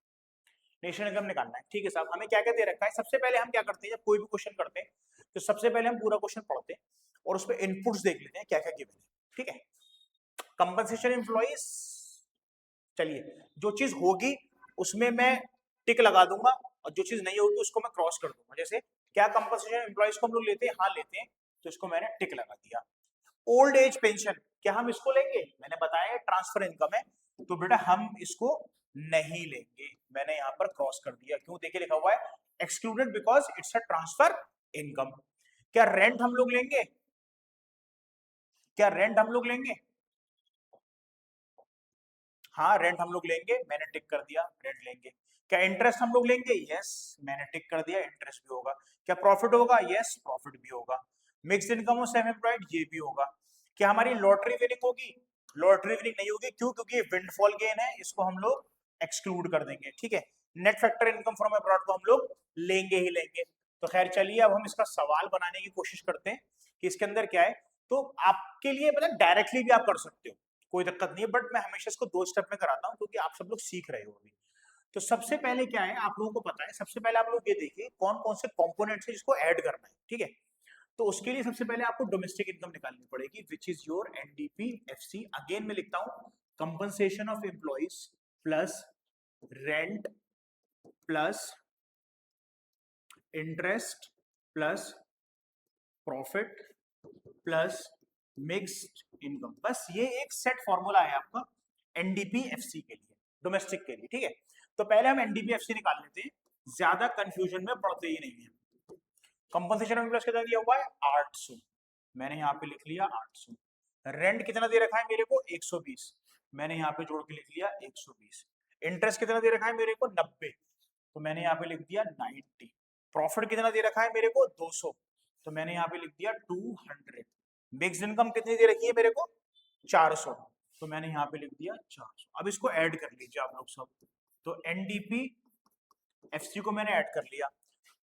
नेशनल इनकम निकालना है, ठीक है साहब। हमें क्या क्या दे रखा है, सबसे पहले हम क्या करते हैं जब कोई भी क्वेश्चन करते हैं तो सबसे पहले हम पूरा क्वेश्चन पढ़ते हैं और उसमें इनपुट्स देख लेते हैं क्या क्या गिवन है, ठीक है। कंपनसेशन एम्प्लॉइज, चलिए जो चीज होगी उसमें मैं टिक लगा दूंगा और जो चीज नहीं होगी उसको मैं क्रॉस कर दूंगा। जैसे क्या कंपनसेशन एम्प्लॉइज को हम लोग लेते हैं, हाँ लेते हैं, तो इसको मैंने टिक लगा दिया। ओल्ड एज पेंशन क्या हम इसको लेंगे, मैंने बताया ट्रांसफर इनकम है, तो बेटा हम इसको नहीं लेंगे, मैंने यहाँ पर क्रॉस कर दिया। क्यों, देखिए लिखा हुआ है excluded because it's a transfer income. क्या रेंट हम लोग लेंगे, क्या रेंट हम लोग लेंगे, हाँ रेंट हम लोग लेंगे, मैंने टिक कर दिया रेंट लेंगे। क्या इंटरेस्ट हम लोग लेंगे? यस, मैंने टिक कर दिया इंटरेस्ट भी होगा। क्या प्रॉफिट होगा? यस, प्रॉफिट भी होगा। मिक्स्ड इनकम और सेल्फ एम्प्लॉयड, ये भी होगा। क्या हमारी लॉटरी विनिंग होगी? लॉटरी विनिंग नहीं होगी, क्यों? क्योंकि विंडफॉल गेन है, इसको हम लोग एक्सक्लूड कर देंगे, ठीक है। Net factor income from abroad को हम लोग लेंगे ही लेंगे। तो खैर चलिए, अब हम इसका सवाल बनाने की कोशिश करते हैं कि इसके अंदर क्या है। तो आपके लिए मतलब डायरेक्टली भी आप कर सकते हो, कोई दिक्कत नहीं है, बट मैं हमेशा इसको 2 स्टेप में कराता हूँ क्योंकि आप सब लोग सीख रहे हो अभी। तो सबसे पहले क्या है, आप लोगों को पता है, सबसे पहले आप लोग ये देखिए कौन कौन से कंपोनेंट्स है जिसको ऐड करना है, ठीक है। तो उसके लिए सबसे पहले आपको डोमेस्टिक इनकम निकालनी पड़ेगी, which is your NDP FC. Again मैं लिखता हूं, compensation of employees plus rent plus interest plus profit plus mixed income. बस ये एक सेट फॉर्मूला है आपका एनडीपी एफसी के लिए, डोमेस्टिक के लिए, ठीक है। तो पहले हम एनडीपी एफसी निकाल लेते हैं, ज्यादा कंफ्यूजन में पड़ते ही नहीं है। कंपनसेशन ऑफ प्लस कितना दिया हुआ है? 800, मैंने यहाँ पे लिख लिया 800। रेंट कितना दे रखा है मेरे को? 120, मैंने यहाँ पे जोड़ के लिख लिया 120। इंटरेस्ट कितना दे रखा है मेरे को? 90, तो मैंने यहाँ पे लिख दिया 90। प्रॉफिट कितना दे रखा है मेरे को? 200, तो मैंने यहाँ पे लिख दिया 200। मिक्स्ड इनकम कितनी दे रखी है मेरे को? 400, तो मैंने यहाँ पे लिख दिया 400। अब इसको ऐड कर लीजिए आप लोग सब। तो एनडीपी एफसी को मैंने ऐड कर लिया,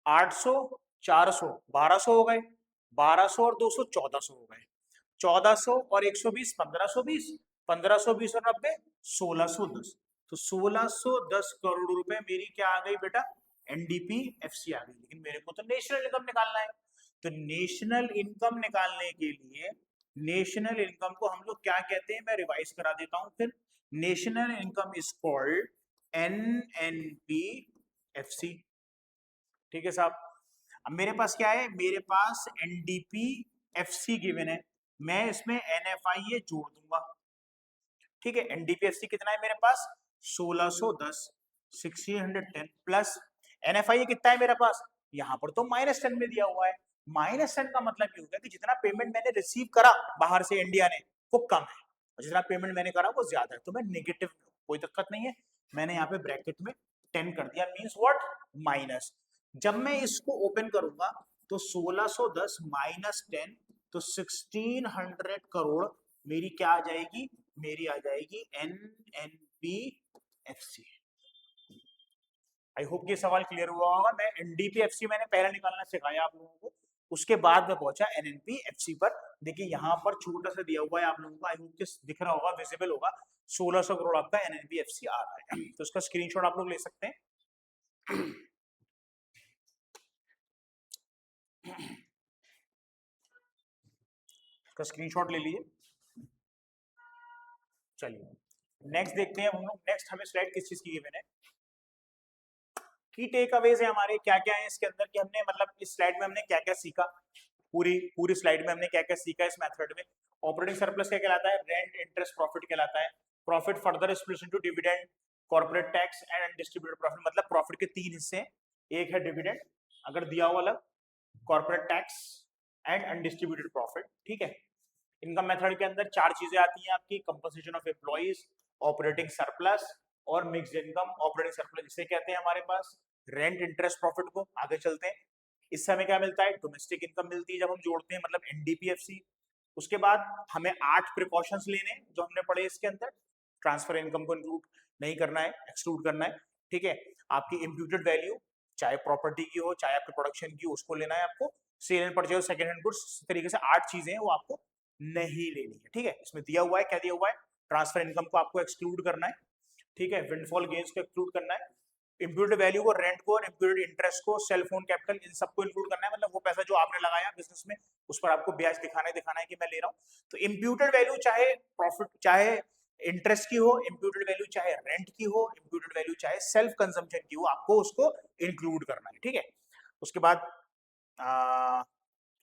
800 400 1200 हो गए, 1200 और 200 1400 हो गए, 1400 और 120 1520, 1520 और 90 1610। तो 1610 करोड़ रुपए मेरी क्या आ गई बेटा? एनडीपी एफसी आ गई। लेकिन मेरे को तो नेशनल इनकम निकालना है। तो नेशनल इनकम निकालने के लिए, नेशनल इनकम को हम लोग क्या कहते हैं, मैं रिवाइज करा देता हूं फिर। National income is called NNP FC, ठीक है साहब। अब मेरे पास क्या है? मेरे पास एनडीपी एफसी गिवन है, मैं इसमें एनएफआईए जोड़ दूंगा, ठीक है। एनडीपीएफसी कितना है मेरे पास? 1610, 1610 प्लस एनएफआईए कितना है मेरे पास? यहाँ पर तो -10 में दिया हुआ है। -10 का मतलब ये होगा कि जितना पेमेंट मैंने रिसीव करा बाहर से इंडिया ने वो कम है, और जितना पेमेंट मैंने करा वो ज्यादा है, तो मैं नेगेटिव में हूँ, कोई दिक्कत नहीं है। मैंने यहाँ पे ब्रैकेट में 10 कर दिया, मीन्स व्हाट? माइनस। जब मैं इसको ओपन करूंगा तो 1610 -10, तो 1600 करोड़ मेरी क्या आ जाएगी? मेरी आ जाएगी एनएनपी एफसी। आई होप ये सवाल क्लियर हुआ होगा। मैं एनडीपी एफसी मैंने पहले निकालना सिखाया आप लोगों को, उसके बाद में पहुंचा एनएनपी एफसी पर। देखिए यहाँ पर छोटा सा दिया हुआ है आप लोगों को, आई होप दिख रहा होगा, विजिबल होगा। 1600 करोड़ आपका एनएनपी एफसी आ रहा है, तो उसका स्क्रीनशॉट आप लोग ले सकते हैं। उसका स्क्रीनशॉट ले लीजिए। चलिए नेक्स्ट देखते हैं हम लोग। नेक्स्ट हमें स्लाइड किस चीज की गिवन है, की टेक अवेज है हमारे, क्या क्या है इसके अंदर, कि हमने मतलब इस स्लाइड में हमने क्या क्या सीखा, पूरी पूरी स्लाइड में हमने क्या क्या सीखा इस मेथड में। ऑपरेटिंग सरप्लस क्या कहलाता है? रेंट इंटरेस्ट प्रॉफिट कहलाता है। Profit further split into dividend, corporate tax and undistributed profit. मतलब प्रॉफिट के 3 हिस्से हैं, एक है डिविडेंड अगर दिया हुआ अलग, corporate tax and undistributed profit, ठीक है। इनकम मेथड के अंदर 4 चीजें आती हैं आपकी, compensation of employees, operating surplus और मिक्स्ड इनकम। ऑपरेटिंग सरप्लस जिसे कहते हैं हमारे पास रेंट इंटरेस्ट प्रॉफिट को। आगे चलते हैं, इससे हमें क्या मिलता है? डोमेस्टिक इनकम मिलती है जब हम जोड़ते हैं, मतलब एनडीपीएफसी। उसके बाद हमें 8 प्रिकॉशंस लेने जो हमने पढ़े इसके अंदर। ट्रांसफर इनकम को इंक्लूड नहीं करना है, एक्सक्लूड करना है, ठीक है। आपकी इम्प्यूटेड वैल्यू, चाहे प्रॉपर्टी की हो चाहे आपके प्रोडक्शन की हो, उसको लेना है आपको। Sale and purchase, second hand goods, इस तरीके से 8 चीजें हैं वो आपको नहीं लेनी है, ठीक है। इसमें दिया हुआ है, क्या दिया हुआ है? ट्रांसफर इनकम को आपको एक्सक्लूड करना है, ठीक है। विंडफॉल गेन्स को एक्सक्लूड करना है, इम्प्यूटेड वैल्यू को, रेंट को, इम्प्यूटेड इंटरेस्ट को, सेल फोन कैपिटल, इन सबको इंक्लूड करना है। मतलब वो पैसा जो आपने लगाया बिजनेस में उस पर आपको ब्याज दिखाना है कि मैं ले रहा हूँ। तो इम्प्यूटेड वैल्यू चाहे प्रॉफिट, चाहे इंटरेस्ट की हो, इम्प्यूटेड वैल्यू चाहे रेंट की हो, इम्प्यूटेड वैल्यू चाहे सेल्फ कंजम्पशन की हो, आपको उसको इंक्लूड करना है, ठीक है। उसके बाद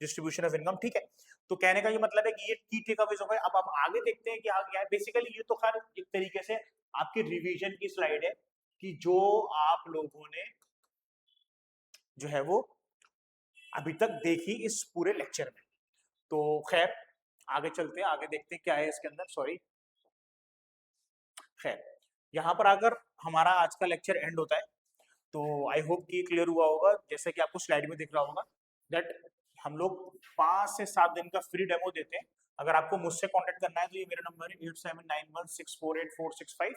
डिस्ट्रीब्यूशन ऑफ इनकम, ठीक है। तो कहने का ये मतलब है कि ये की टेकअवेज हो गए। अब हम आगे देखते हैं कि हाँ क्या है। बेसिकली ये तो खैर एक तरीके से आपकी रिवीजन की स्लाइड है कि जो आप लोगों ने जो है वो अभी तक देखी इस पूरे लेक्चर में। तो खैर आगे चलते हैं, आगे देखते हैं क्या है इसके अंदर। सॉरी, खैर यहाँ पर अगर हमारा आज का लेक्चर एंड होता है तो आई होप कि क्लियर हुआ होगा, जैसे कि आपको स्लाइड में दिख रहा होगा दैट हम लोग 5 से 7 दिन का फ्री डेमो देते हैं। अगर आपको मुझसे कांटेक्ट करना है तो ये मेरा नंबर है 8791648465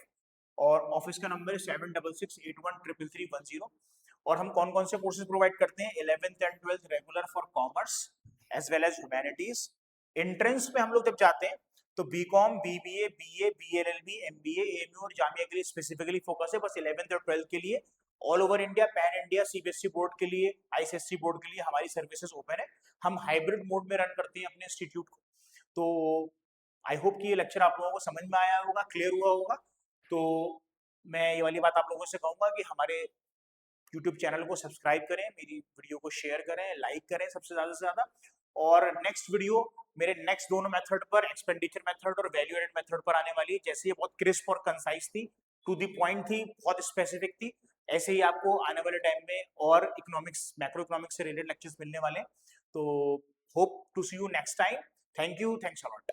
और ऑफिस का नंबर है 7668133310। और हम कौन कौन से कोर्सेज प्रोवाइड करते हैं? 11th and 12th regular for commerce as well as humanities. Entrance पे हम लोग जब जाते हैं तो BCom, BBA, BA, BLLB, MBA, MU और जामिया के लिए स्पेसिफिकली फोकस है, बस 11th और 12th के लिए। All over India, pan India, CBSE board के लिए, आईसीएसई बोर्ड के लिए हमारी सर्विसेज ओपन है। हम हाइब्रिड मोड में रन करते हैं अपने इंस्टीट्यूट को। तो आई होप कि ये लेक्चर आप लोगों को समझ में आया होगा, क्लियर हुआ होगा। तो मैं ये वाली बात आप लोगों से कहूंगा कि हमारे यूट्यूब चैनल को सब्सक्राइब करें, मेरी वीडियो को शेयर करें, लाइक करें सबसे ज़्यादा से ज़्यादा। और नेक्स्ट वीडियो मेरे नेक्स्ट दोनों मेथड पर, एक्सपेंडिचर मेथड और वैल्यू एडेड मेथड पर आने वाली है। जैसे ये बहुत क्रिस्प और कंसाइज थी, टू द पॉइंट थी, बहुत स्पेसिफिक थी, ऐसे ही आपको आने वाले टाइम में और इकोनॉमिक्स, मैक्रो इकोनॉमिक्स से रिलेटेड लेक्चर्स मिलने वाले हैं। तो hope to see you next time. Thank you, thanks a lot.